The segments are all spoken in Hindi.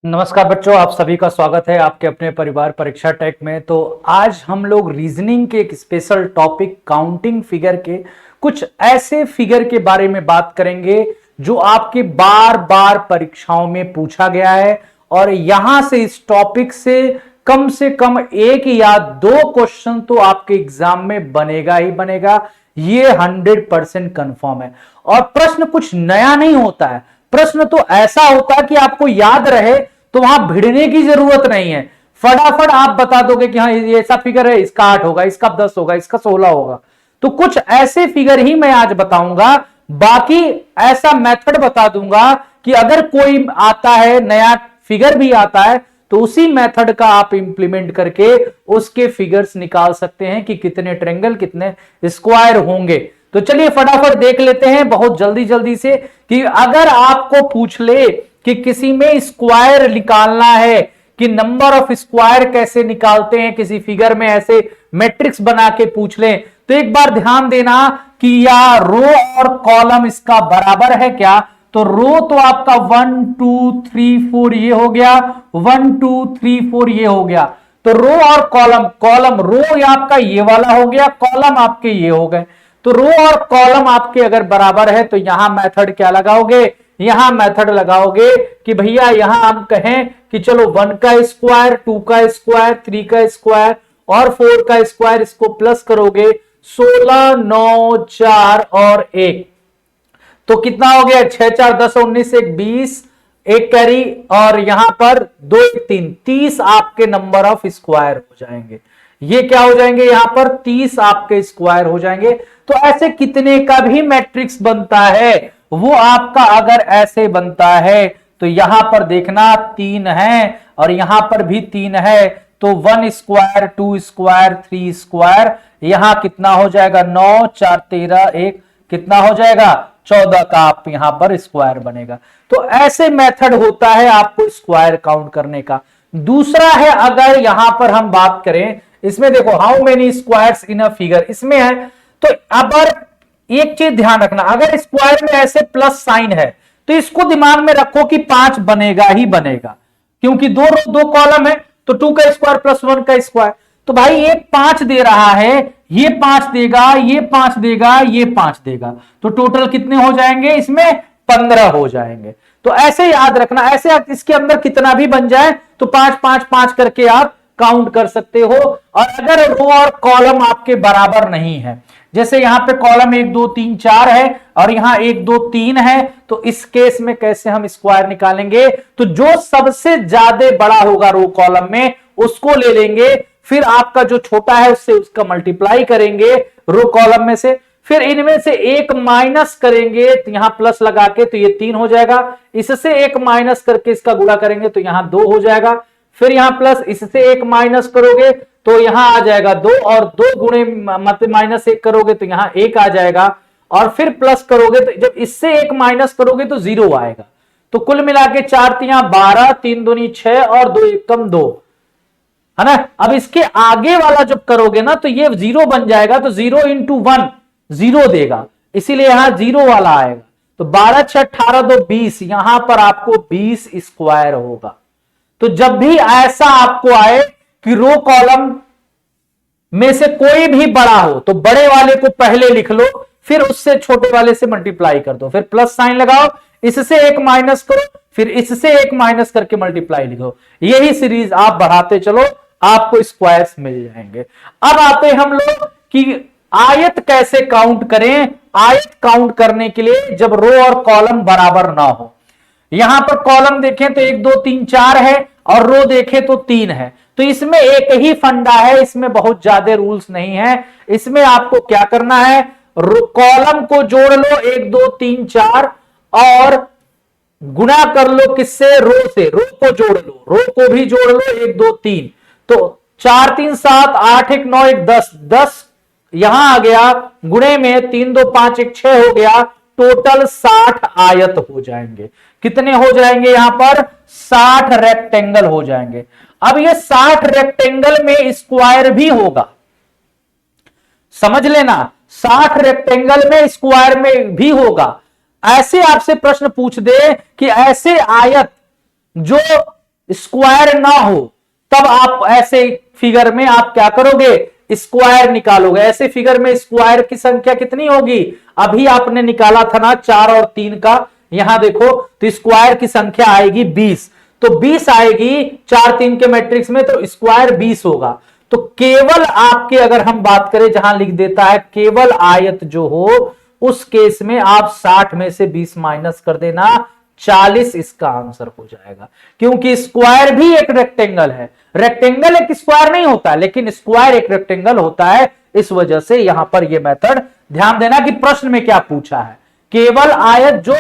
नमस्कार बच्चों, आप सभी का स्वागत है आपके अपने परिवार परीक्षा टेक में। तो आज हम लोग रीजनिंग के एक स्पेशल टॉपिक काउंटिंग फिगर के कुछ ऐसे फिगर के बारे में बात करेंगे जो आपके बार बार परीक्षाओं में पूछा गया है और यहां से इस टॉपिक से कम एक या दो क्वेश्चन तो आपके एग्जाम में बनेगा ही बनेगा। ये 100% कंफर्म है। और प्रश्न कुछ नया नहीं होता है, प्रश्न तो ऐसा होता है कि आपको याद रहे, तो वहां भिड़ने की जरूरत नहीं है। फटाफट आप बता दोगे कि हाँ ये ऐसा फिगर है, इसका 8 होगा, इसका 10 होगा, इसका 16 होगा। तो कुछ ऐसे फिगर ही मैं आज बताऊंगा, बाकी ऐसा मेथड बता दूंगा कि अगर कोई आता है नया फिगर भी आता है तो उसी मेथड का आप इंप्लीमेंट करके उसके फिगर्स निकाल सकते हैं कि कितने ट्रायंगल कितने स्क्वायर होंगे। तो चलिए फटाफट देख लेते हैं बहुत जल्दी जल्दी से कि अगर आपको पूछ ले कि किसी में स्क्वायर निकालना है कि नंबर ऑफ स्क्वायर कैसे निकालते हैं, किसी फिगर में ऐसे मैट्रिक्स बना के पूछ लें, तो एक बार ध्यान देना कि या रो और कॉलम इसका बराबर है क्या। तो रो तो आपका 1 2 3 4 ये हो गया, 1 2 3 4 ये हो गया। तो रो और कॉलम, कॉलम रो या आपका ये वाला हो गया, कॉलम आपके ये हो गए। तो रो और कॉलम आपके अगर बराबर है तो यहां मेथड क्या लगाओगे, यहां मेथड लगाओगे कि भैया यहां हम कहें कि चलो 1 का स्क्वायर, 2 का स्क्वायर, 3 का स्क्वायर और 4 का स्क्वायर, इसको प्लस करोगे 16 9 4 और 1, तो कितना हो गया 6 4 10 19 1 20, एक कैरी और यहां पर 2 1 3 30 आपके नंबर ऑफ स्क्वायर हो जाएंगे। ये क्या हो जाएंगे, यहां पर 30 आपके स्क्वायर हो जाएंगे। तो ऐसे कितने का भी मैट्रिक्स बनता है वो आपका अगर ऐसे बनता है तो यहां पर देखना 3 है और यहां पर भी 3 है, तो 1 स्क्वायर 2 स्क्वायर 3 स्क्वायर, यहां कितना हो जाएगा 9 4 13 1, कितना हो जाएगा 14 का आप यहां पर स्क्वायर बनेगा। तो ऐसे मेथड होता है आपको स्क्वायर काउंट करने का। दूसरा है अगर यहां पर हम बात करें, इसमें देखो how many squares in a figure, इसमें है तो अगर एक चीज ध्यान रखना, अगर स्क्वायर में ऐसे प्लस साइन है तो इसको दिमाग में रखो कि 5 बनेगा ही बनेगा, क्योंकि दो रो दो कॉलम है, तो 2 का स्क्वायर प्लस 1 का स्क्वायर। तो भाई एक 5 दे रहा है, ये 5 देगा, ये 5 देगा, ये 5 देगा, तो टोटल कितने हो जाएंगे, इसमें 15 हो जाएंगे। तो ऐसे याद रखना, ऐसे इसके अंदर कितना भी बन जाए तो 5 5 5 करके आप काउंट कर सकते हो। और अगर रो और कॉलम आपके बराबर नहीं है, जैसे यहां पे कॉलम 1 2 3 4 है और यहां 1 2 3 है, तो इस केस में कैसे हम स्क्वायर निकालेंगे, तो जो सबसे ज्यादा बड़ा होगा रो कॉलम में उसको ले लेंगे, फिर आपका जो छोटा है उससे उसका मल्टीप्लाई करेंगे रो कॉलम में से, फिर इनमें से एक माइनस करेंगे तो यहां प्लस लगा के तो ये 3 हो जाएगा, इससे एक माइनस करके इसका गुणा करेंगे तो यहां 2 हो जाएगा, फिर यहां प्लस इससे एक माइनस करोगे तो यहां आ जाएगा 2, और 2 गुणे मतलब माइनस 1 करोगे तो यहां 1 आ जाएगा, और फिर प्लस करोगे तो जब इससे एक माइनस करोगे तो 0 आएगा। तो कुल मिला के 4 3 12, 3 दूनी 6 और 2 1 2, है ना। अब इसके आगे वाला जब करोगे ना तो ये 0 बन जाएगा, तो 0 इंटू 1 0 देगा, इसीलिए यहां 0 वाला आएगा। तो 12 6 18 2 20, यहां पर आपको 20 स्क्वायर होगा। तो जब भी ऐसा आपको आए कि रो कॉलम में से कोई भी बड़ा हो तो बड़े वाले को पहले लिख लो, फिर उससे छोटे वाले से मल्टीप्लाई कर दो, फिर प्लस साइन लगाओ, इससे एक माइनस करो, फिर इससे एक माइनस करके मल्टीप्लाई लिखो, यही सीरीज आप बढ़ाते चलो, आपको स्क्वायर्स मिल जाएंगे। अब आते हैं हम लोग कि आयत कैसे काउंट करें। आयत काउंट करने के लिए जब रो और कॉलम बराबर ना हो, यहां पर कॉलम देखें तो 1 2 3 4 है और रो देखें तो 3 है, तो इसमें एक ही फंडा है, इसमें बहुत ज्यादा रूल्स नहीं है। इसमें आपको क्या करना है, कॉलम को जोड़ लो 1 2 3 4 और गुणा कर लो किससे, रो से, रो को जोड़ लो, रो को भी जोड़ लो 1 2 3, तो 4 3 7 8 1 9 1 10 10 यहां आ गया, गुणे में 3 2 5 1 6 हो गया, टोटल 60 आयत हो जाएंगे। कितने हो जाएंगे, यहां पर 60 रेक्टेंगल हो जाएंगे। अब ये 60 रेक्टेंगल में स्क्वायर भी होगा, समझ लेना, 60 रेक्टेंगल में स्क्वायर में भी होगा। ऐसे आपसे प्रश्न पूछ दे कि ऐसे आयत जो स्क्वायर ना हो, तब आप ऐसे फिगर में आप क्या करोगे, स्क्वायर निकालोगे। ऐसे फिगर में स्क्वायर की संख्या कितनी होगी, अभी आपने निकाला था ना 4 और 3 का, यहां देखो तो स्क्वायर की संख्या आएगी 20, तो 20 आएगी 4 3 के मैट्रिक्स में, तो स्क्वायर 20 होगा। तो केवल आपके, अगर हम बात करें जहां लिख देता है केवल आयत जो हो, उस केस में आप 60 में से 20 माइनस कर देना, 40 इसका आंसर हो जाएगा। क्योंकि स्क्वायर भी एक रेक्टेंगल है, रेक्टेंगल एक स्क्वायर नहीं होता, लेकिन स्क्वायर एक रेक्टेंगल होता है। इस वजह से यहां पर यह मेथड, ध्यान देना कि प्रश्न में क्या पूछा है, केवल आयत जो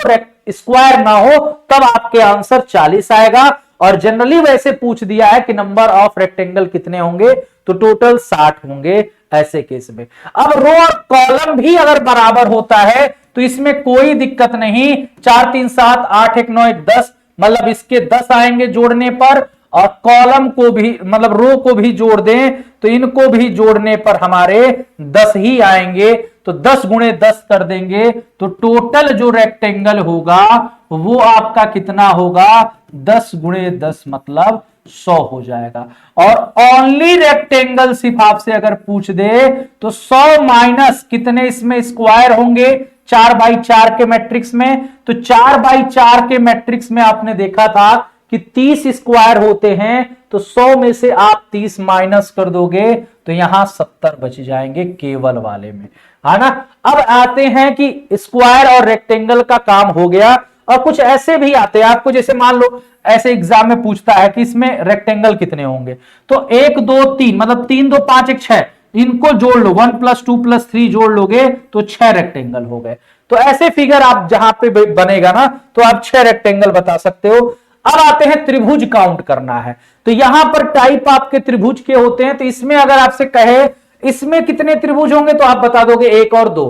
स्क्वायर ना हो तब आपके आंसर 40 आएगा। और जनरली वैसे पूछ दिया है कि नंबर ऑफ रेक्टेंगल कितने होंगे, तो टोटल 60 होंगे ऐसे केस में। अब रो और कॉलम भी अगर बराबर होता है तो इसमें कोई दिक्कत नहीं, 4 3 7 8 1 9 1 10, मतलब इसके 10 आएंगे जोड़ने पर, और कॉलम को भी मतलब रो को भी जोड़ दें तो इनको भी जोड़ने पर हमारे 10 ही आएंगे। तो 10 गुणे 10 कर देंगे तो टोटल जो रेक्टेंगल होगा वो आपका कितना होगा, 10 गुणे 10 मतलब 100 हो जाएगा। और ओनली रेक्टेंगल सिर्फ आपसे अगर पूछ दे तो 100 माइनस कितने इसमें स्क्वायर होंगे, 4x4 के मैट्रिक्स में, तो 4x4 के मैट्रिक्स में आपने देखा था कि 30 स्क्वायर होते हैं, तो 100 में से आप 30 माइनस कर दोगे तो यहां 70 बच जाएंगे केवल वाले में, है ना। अब आते हैं कि स्क्वायर और रेक्टेंगल का काम हो गया, और कुछ ऐसे भी आते हैं आपको, जैसे मान लो ऐसे एग्जाम में पूछता है कि इसमें रेक्टेंगल कितने होंगे, तो 1 2 3 मतलब 3 2 5 1 6, इनको जोड़ लो, 1 + 2 + 3 जोड़ लोगे तो 6 रेक्टेंगल हो गए। तो ऐसे फिगर आप जहां पे बनेगा ना तो आप 6 रेक्टेंगल बता सकते हो। अब आते हैं त्रिभुज काउंट करना है, तो यहां पर टाइप आपके त्रिभुज के होते हैं, तो इसमें अगर आपसे कहे इसमें कितने त्रिभुज होंगे तो आप बता दोगे 1 और 2,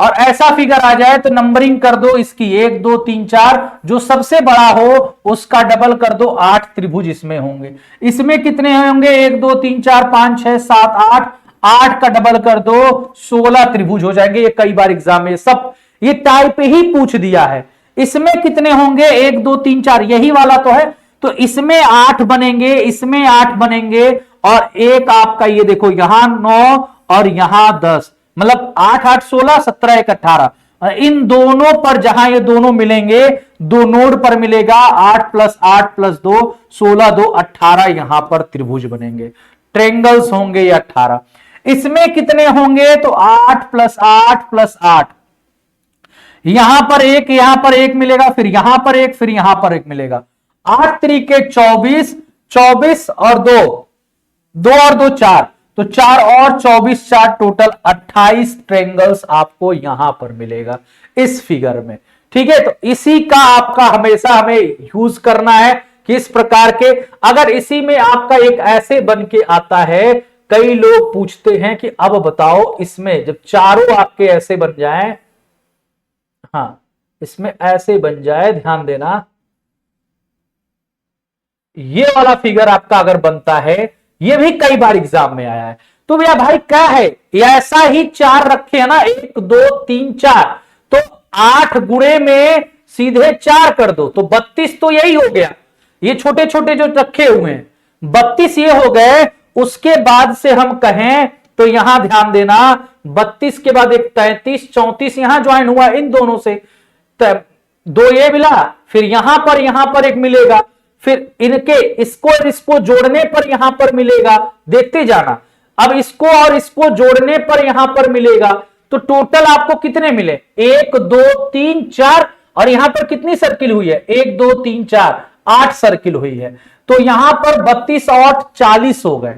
और ऐसा फिगर आ जाए तो नंबरिंग कर दो इसकी 1 2 3 4, जो सबसे बड़ा हो उसका डबल कर दो, 8 त्रिभुज इसमें होंगे। इसमें कितने होंगे, 1 2 3 4 5 6 7 8, 8 का डबल कर दो 16 त्रिभुज हो जाएंगे। ये कई बार एग्जाम में सब ये टाइप ही पूछ दिया है। इसमें कितने होंगे, 1 2 3 4, यही वाला तो है, तो इसमें 8 बनेंगे, इसमें 8 बनेंगे, और एक आपका ये देखो यहां 9 और यहां 10, मतलब 8 8 16 17 1 18, इन दोनों पर जहां ये दोनों मिलेंगे, दो नोड पर मिलेगा, 8 + 8 + 2 16 2 18, यहां पर त्रिभुज बनेंगे, ट्रेंगल्स होंगे ये 18। इसमें कितने होंगे, तो 8 + 8 + 8, यहां पर एक मिलेगा, फिर यहां पर एक, फिर यहां पर एक मिलेगा, 8 तरीके 24, 24 और 2, 2 और 2 4, तो 4 और 24, 4 टोटल 28 ट्रेंगल्स आपको यहां पर मिलेगा इस फिगर में। ठीक है, तो इसी का आपका हमेशा हमें यूज करना है कि इस प्रकार के, अगर इसी में आपका एक ऐसे बन के आता है, कई लोग पूछते हैं कि अब बताओ इसमें जब चारों आपके ऐसे बन जाएं, हाँ इसमें ऐसे बन जाए, ध्यान देना ये वाला फिगर आपका अगर बनता है, ये भी कई बार एग्जाम में आया है, तो भैया भाई क्या है, ऐसा ही 4 रखे है ना, 1 2 3 4, तो 8 गुणे में सीधे 4 कर दो तो 32 तो यही हो गया, ये छोटे छोटे जो रखे हुए हैं 32 ये हो गए। उसके बाद से हम कहें तो यहां ध्यान देना, 32 के बाद एक 33 34 यहां ज्वाइन हुआ इन दोनों से, 2 ये मिला, फिर यहां पर एक मिलेगा, फिर इनके इसको और इसको जोड़ने पर यहां पर मिलेगा, देखते जाना, अब इसको और इसको जोड़ने पर यहां पर मिलेगा, तो टोटल आपको कितने मिले, 1 2 3 4, और यहां पर कितनी सर्किल हुई है, 1 2 3 4 8 सर्किल हुई है, तो यहां पर 32 और 40 हो गए।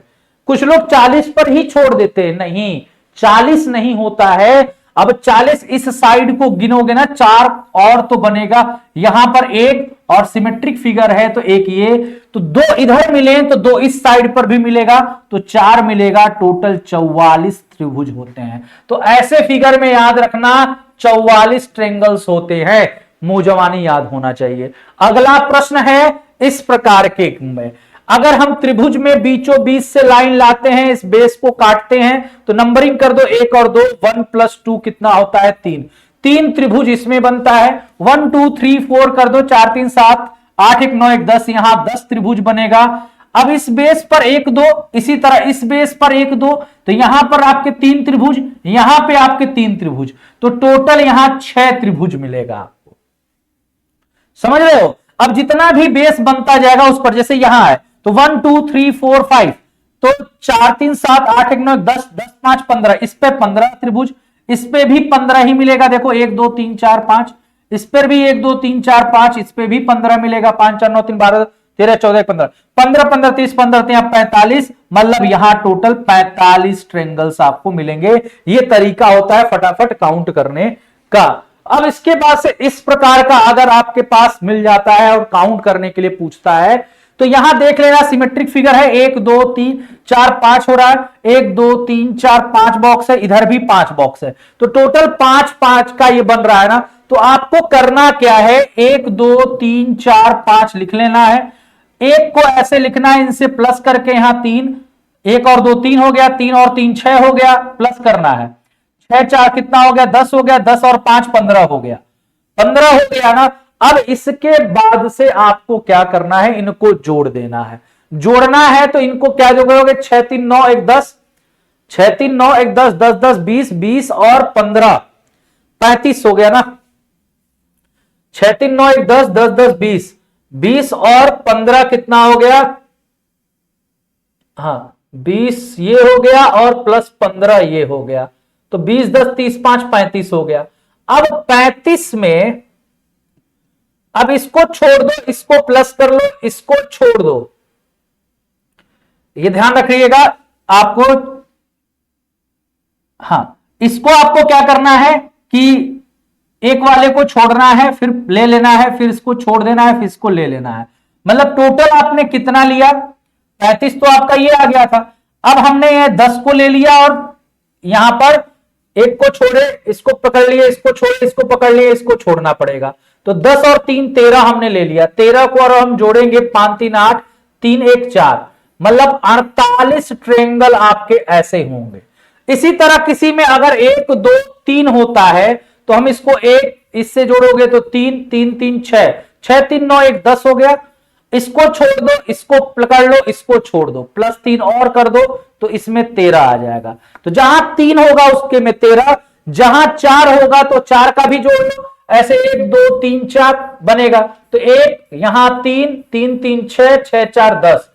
कुछ लोग 40 पर ही छोड़ देते हैं, नहीं 40 नहीं होता है, अब 40 इस साइड को गिनोगे ना, 4 और तो बनेगा, यहां पर एक और सिमेट्रिक फिगर है तो एक ये, तो 2 इधर मिले तो 2 इस साइड पर भी मिलेगा, तो 4 मिलेगा, टोटल 44 त्रिभुज होते हैं। तो ऐसे फिगर में याद रखना 44 ट्रेंगल्स होते हैं, मुंह याद होना चाहिए। अगला प्रश्न है इस प्रकार के में, अगर हम त्रिभुज में बीचों बीच से लाइन लाते हैं, इस बेस को काटते हैं, तो नंबरिंग कर दो 1 और 2, 1 + 2 कितना होता है 3, 3 त्रिभुज इसमें बनता है, 1 2 3 4 कर दो, 4 3 7 8 1 9 1 10, यहां 10 त्रिभुज बनेगा। अब इस बेस पर 1 2, इसी तरह इस बेस पर 1 2, तो यहां पर आपके 3 त्रिभुज, यहां पे आपके 3 त्रिभुज, तो टोटल यहां 6 त्रिभुज मिलेगा आपको। समझ रहे हो? अब जितना भी बेस बनता जाएगा उस पर, जैसे यहां है तो 1 2 3 4 5, तो 4 3 7 8 1 9 10 10 5 15, इस पे 15 त्रिभुज, इस पे भी 15 ही मिलेगा। देखो 1 2 3 4 5, इस पर भी 1 2 3 4 5, इस पे भी 15 मिलेगा। 5 4 9 3 12 13 14 15, 15 15 30 15 45, मतलब यहां टोटल 45 ट्रायंगल्स आपको मिलेंगे। ये तरीका होता है फटाफट काउंट करने का। अब इसके बाद से इस प्रकार का अगर आपके पास मिल जाता है और काउंट करने के लिए पूछता है, तो यहां देख लेना सिमेट्रिक फिगर है, 1 2 3 4 5 हो रहा है, 1 2 3 4 5 बॉक्स है, इधर भी 5 बॉक्स है, तो टोटल 5 5 का ये बन रहा है ना। तो आपको करना क्या है, 1 2 3 4 5 लिख लेना है, एक को ऐसे लिखना है, इनसे प्लस करके यहां 3, 1 और 2 3 हो गया, 3 और 3 6 हो गया, प्लस करना है, 6 4 कितना हो गया, 10 हो गया, 10 और 5 15 हो गया, 15 हो गया ना। अब इसके बाद से आपको क्या करना है, इनको जोड़ देना है। जोड़ना है तो इनको क्या जोड़ोगे, 6 3 9 1 10, 6 3 9 1 10 10 10 20, 20 और 15 35 हो गया ना। 6 3 9 1 10 10 10 20, 20 और 15 कितना हो गया, हाँ 20 ये हो गया और प्लस 15 ये हो गया, तो 20 10 30 5 35 हो गया। अब 35 में अब इसको छोड़ दो, इसको प्लस कर लो, इसको छोड़ दो, ये ध्यान रखिएगा आपको। हाँ, इसको आपको क्या करना है कि एक वाले को छोड़ना है, फिर ले लेना है, फिर इसको छोड़ देना है, फिर इसको ले लेना है। मतलब टोटल आपने कितना लिया, 35 तो आपका ये आ गया था। अब हमने ये 10 को ले लिया और यहां पर एक को छोड़े, इसको पकड़ लिए, इसको छोड़े, इसको पकड़ लिए, इसको छोड़ना पड़ेगा। तो 10 और 3 13 हमने ले लिया, 13 को और हम जोड़ेंगे 5 3 8 3 1 4, मतलब 48 ट्रायंगल आपके ऐसे होंगे। इसी तरह किसी में अगर 1 2 3 होता है तो हम इसको 1 इससे जोड़ोगे तो 3 3 3 6, 6 3 9 1 10 हो गया। इसको छोड़ दो, इसको पकड़ लो, इसको छोड़ दो, प्लस 3 और कर दो तो इसमें 13 आ जाएगा। तो जहां 3 होगा उसके में 13, जहां 4 होगा तो 4 का भी जोड़ लो, ऐसे 1 2 3 4 बनेगा। तो 1 यहां 3 3 3 6 6 4 10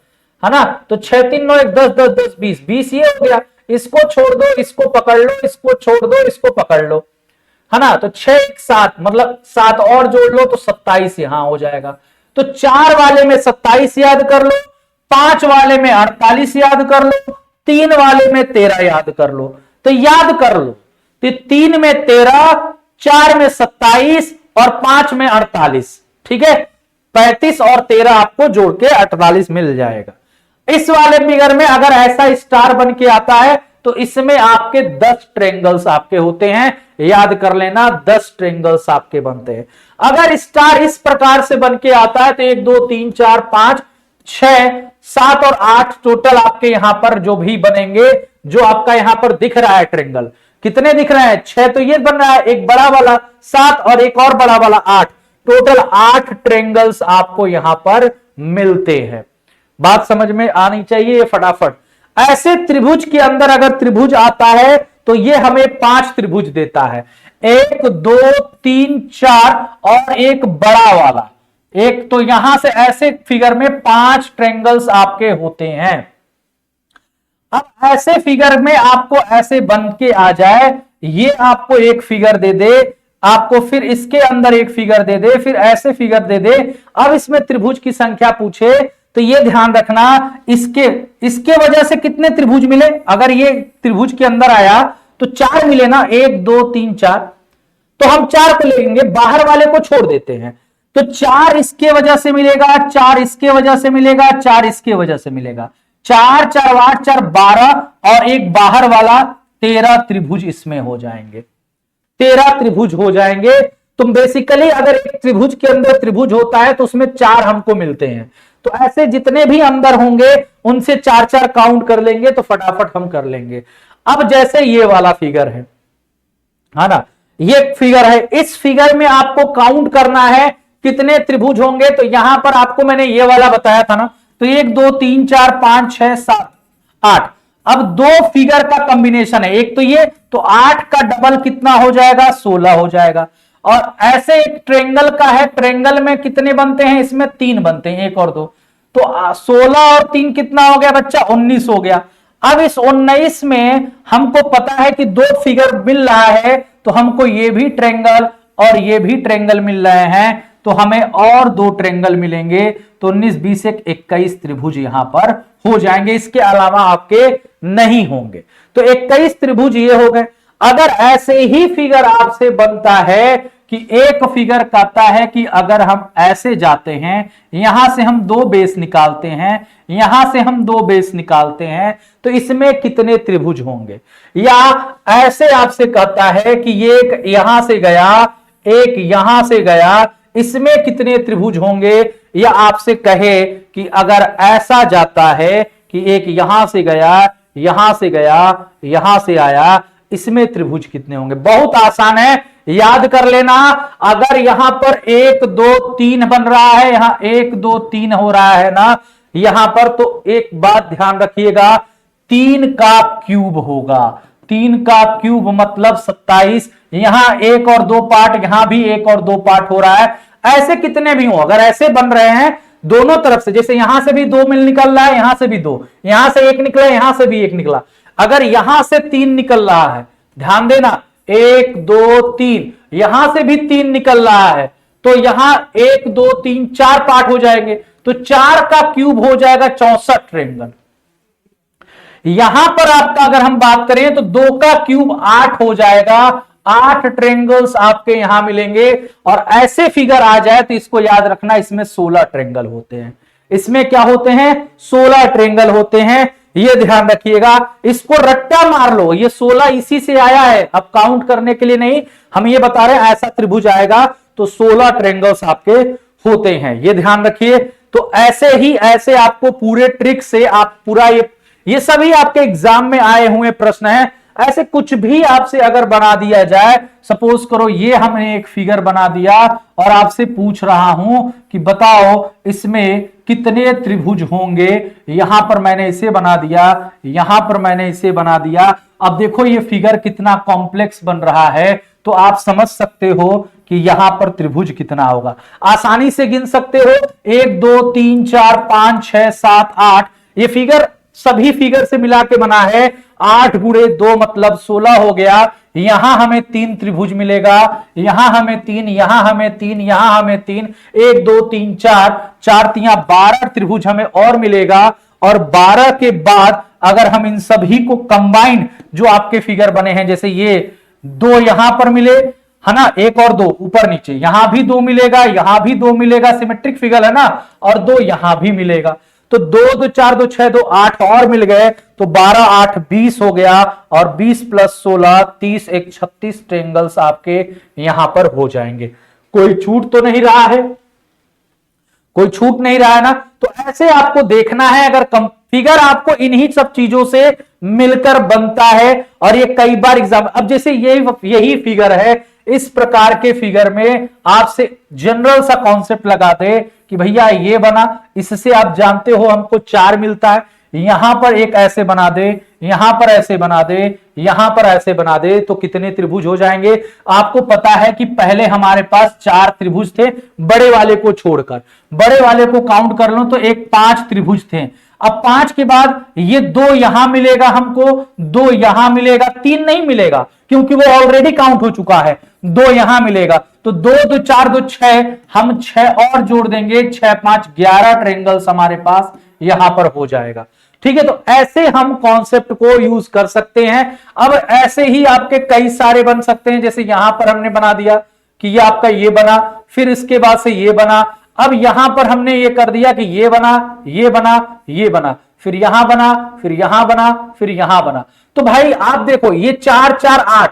है ना। तो 6 3 9 1 10 10 10 20, 20 ये हो गया। इसको छोड़ दो, इसको पकड़ लो, इसको छोड़ दो, इसको पकड़ लो, है ना। तो 6 1 7, मतलब 7 और जोड़ लो तो 27 यहां हो जाएगा। तो 4 वाले में 27 याद कर लो, 5 वाले में 48 याद कर लो, 3 वाले में 13 याद कर लो। तो याद कर लो, तो 3 में 13, 4 में 27 और 5 में 48, ठीक है। 35 और 13 आपको जोड़ के 48 मिल जाएगा। इस वाले फिगर में अगर ऐसा स्टार बन के आता है तो इसमें आपके 10 ट्रायंगल्स आपके होते हैं, याद कर लेना 10 ट्रायंगल्स आपके बनते हैं। अगर स्टार इस प्रकार से बन के आता है तो 1 2 3 4 5 6 7 और 8 टोटल आपके यहां पर जो भी बनेंगे, जो आपका यहां पर दिख रहा है ट्रायंगल, कितने दिख रहे हैं, 6 तो ये बन रहा है, एक बड़ा वाला 7 और एक और बड़ा वाला 8, टोटल 8 ट्रायंगल्स आपको यहां पर मिलते हैं। बात समझ में आनी चाहिए ये फटाफट। ऐसे त्रिभुज के अंदर अगर त्रिभुज आता है तो ये हमें 5 त्रिभुज देता है, 1 2 3 4 और एक बड़ा वाला एक। तो यहां से ऐसे फिगर में 5 ट्रायंगल्स आपके होते हैं। अब ऐसे फिगर में आपको ऐसे बन के आ जाए, ये आपको एक फिगर दे दे, आपको फिर इसके अंदर एक फिगर दे दे, फिर ऐसे फिगर दे दे। अब इसमें त्रिभुज की संख्या पूछे तो ये ध्यान रखना, इसके वजह से कितने त्रिभुज मिले, अगर ये त्रिभुज के अंदर आया तो 4 मिले ना, 1 2 3 4, तो हम 4 को लेंगे, बाहर वाले को छोड़ देते हैं। तो 4 इसके वजह से मिलेगा, 4 इसके वजह से मिलेगा, 4 इसके वजह से मिलेगा, 4 4 8 4 12 और एक बाहर वाला 13 त्रिभुज इसमें हो जाएंगे, 13 त्रिभुज हो जाएंगे। तो बेसिकली अगर एक त्रिभुज के अंदर त्रिभुज होता है तो उसमें 4 हमको मिलते हैं। तो ऐसे जितने भी अंदर होंगे उनसे 4 4 काउंट कर लेंगे तो फटाफट हम कर लेंगे। अब जैसे ये वाला फिगर है ना, ये फिगर है, इस फिगर में आपको काउंट करना है कितने त्रिभुज होंगे? तो यहां पर आपको मैंने ये वाला बताया था ना, तो 1 2 3 4 5 6 7 8। अब दो फिगर का कॉम्बिनेशन है, एक तो ये, तो 8 का डबल कितना हो जाएगा? 16 हो जाएगा। और ऐसे एक ट्रेंगल का है, ट्रेंगल में कितने बनते हैं? इसमें 3 बनते हैं, 1 और 2, तो 16 और 3 कितना हो गया बच्चा? 19 हो गया। अब इस 19 में हमको पता है कि दो फिगर मिल रहा है, तो हमको ये भी ट्रेंगल और ये भी ट्रेंगल मिल रहे हैं, तो हमें और दो ट्रेंगल मिलेंगे, तो 19 20 21 त्रिभुज यहां पर हो जाएंगे, इसके अलावा आपके नहीं होंगे। तो 21 त्रिभुज ये हो गए। अगर ऐसे ही फिगर आपसे बनता है कि एक फिगर कहता है कि अगर हम ऐसे जाते हैं, यहां से हम 2 बेस निकालते हैं, यहां से हम 2 बेस निकालते हैं, तो इसमें कितने त्रिभुज होंगे? या ऐसे आपसे कहता है कि ये एक यहां से गया, एक यहां से गया, इसमें कितने त्रिभुज होंगे? या आपसे कहे कि अगर ऐसा जाता है कि एक यहां से गया, यहां से गया, यहां से आया, इसमें त्रिभुज कितने होंगे? बहुत आसान है, याद कर लेना। अगर यहां पर 1 2 3 बन रहा है, यहां 1 2 3 हो रहा है ना यहां पर, तो एक बात ध्यान रखिएगा, 3 का क्यूब होगा। 3 का क्यूब मतलब 27। यहां 1 और 2 पार्ट, यहां भी 1 और 2 पार्ट हो रहा है। ऐसे कितने भी हो, अगर ऐसे बन रहे हैं दोनों तरफ से, जैसे यहां से भी 2 मिल निकल रहा है, यहां से भी 2, यहां से 1 निकला, यहां से भी 1 निकला, अगर यहां से 3 निकल रहा है, ध्यान देना, 1 2 3, यहां से भी 3 निकल रहा है, तो यहां 1 2 3 4 पार्ट हो जाएंगे, तो 4 का क्यूब हो जाएगा 64 ट्रेंगल। यहां पर आपका अगर हम बात करें तो 2 का क्यूब 8 हो जाएगा, 8 ट्रेंगल्स आपके यहां मिलेंगे। और ऐसे फिगर आ जाए तो इसको याद रखना, इसमें 16 ट्रेंगल होते हैं। इसमें क्या होते हैं? 16 ट्रेंगल होते हैं, ये ध्यान रखिएगा। इसको रट्टा मार लो, ये 16 इसी से आया है, अब काउंट करने के लिए नहीं, हम ये बता रहे हैं ऐसा त्रिभुज आएगा तो 16 ट्रेंगल्स आपके होते हैं, ये ध्यान रखिए। तो ऐसे ही ऐसे आपको पूरे ट्रिक से आप पूरा ये सभी आपके एग्जाम में आए हुए प्रश्न हैं। ऐसे कुछ भी आपसे अगर बना दिया जाए, सपोज करो ये हमने एक फिगर बना दिया और आपसे पूछ रहा हूं कि बताओ इसमें कितने त्रिभुज होंगे, यहां पर मैंने इसे बना दिया, यहां पर मैंने इसे बना दिया। अब देखो ये फिगर कितना कॉम्प्लेक्स बन रहा है, तो आप समझ सकते हो कि यहां पर त्रिभुज कितना होगा। आसानी से गिन सकते हो, 1 2 3 4 5 6 7 8, ये फिगर सभी फिगर से मिला के बना है। 8 गुणे 2 मतलब 16 हो गया। यहां हमें 3 त्रिभुज मिलेगा, यहां हमें 3, यहां हमें 3, यहां हमें 3, 1 2 3 4, 4 3 12 त्रिभुज हमें और मिलेगा। और 12 के बाद अगर हम इन सभी को कंबाइन, जो आपके फिगर बने हैं, जैसे ये 2 यहां पर मिले है ना, 1 और 2 ऊपर नीचे, यहां भी 2 मिलेगा, यहां भी 2 मिलेगा, सिमेट्रिक फिगर है ना, और 2 यहां भी मिलेगा, तो 2 2 4 2 6 2 8 और मिल गए, तो 12 8 20 हो गया। और 20 प्लस 16 30 1 36 ट्रेंगल्स आपके यहां पर हो जाएंगे। कोई छूट तो नहीं रहा है? कोई छूट नहीं रहा है ना? तो ऐसे आपको देखना है, अगर फिगर आपको इन्हीं सब चीजों से मिलकर बनता है। और ये कई बार एग्जाम, अब जैसे यही फिगर है, इस प्रकार के फिगर में आपसे जनरल सा कॉन्सेप्ट लगा दे कि भैया ये बना, इससे आप जानते हो हमको 4 मिलता है, यहां पर एक ऐसे बना दे, यहां पर ऐसे बना दे, यहां पर ऐसे बना दे, तो कितने त्रिभुज हो जाएंगे? आपको पता है कि पहले हमारे पास 4 त्रिभुज थे, बड़े वाले को छोड़कर, बड़े वाले को काउंट कर लो तो एक 5 त्रिभुज थे। अब 5 के बाद ये 2 यहां मिलेगा हमको, 2 यहां मिलेगा, 3 नहीं मिलेगा क्योंकि वो ऑलरेडी काउंट हो चुका है, 2 यहां मिलेगा, तो 2 2 4 2 6, हम 6 और जोड़ देंगे, 6 5 11 ट्रेंगल्स हमारे पास यहां पर हो जाएगा। ठीक है, तो ऐसे हम कॉन्सेप्ट को यूज कर सकते हैं। अब ऐसे ही आपके कई सारे बन सकते हैं, जैसे यहां पर हमने बना दिया कि ये आपका ये बना, फिर इसके बाद से ये बना, अब यहां पर हमने ये कर दिया कि ये बना, ये बना, ये बना, फिर यहां बना, फिर यहां बना, फिर यहां बना। तो भाई आप देखो ये 4 4 8,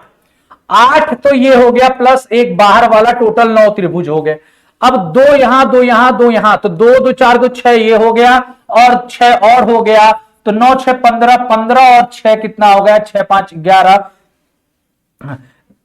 8 तो ये हो गया, प्लस एक बाहर वाला, टोटल 9 त्रिभुज हो गए। अब 2 यहां, 2 यहां, 2 यहां, तो 2 2 4 2 6 ये हो गया, और 6 और हो गया, तो 9 6 15, 15 और 6 कितना हो गया? 6 5 11,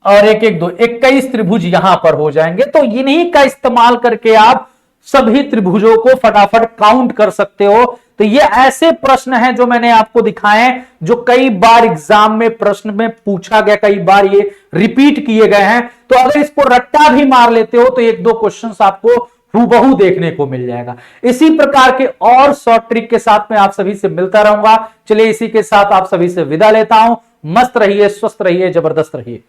और 1 1 2 21 त्रिभुज यहां पर हो जाएंगे। तो इन्हीं का इस्तेमाल करके आप सभी त्रिभुजों को फटाफट काउंट कर सकते हो। तो ये ऐसे प्रश्न हैं जो मैंने आपको दिखाए हैं, जो कई बार एग्जाम में प्रश्न में पूछा गया, कई बार ये रिपीट किए गए हैं। तो अगर इसको रट्टा भी मार लेते हो तो 1 2 क्वेश्चंस आपको हूबहू देखने को मिल जाएगा। इसी प्रकार के और शॉर्ट ट्रिक के साथ मैं आप सभी से मिलता रहूंगा। चलिए इसी के साथ आप सभी से विदा लेता हूं। मस्त रहिए, स्वस्थ रहिए, जबरदस्त रहिए।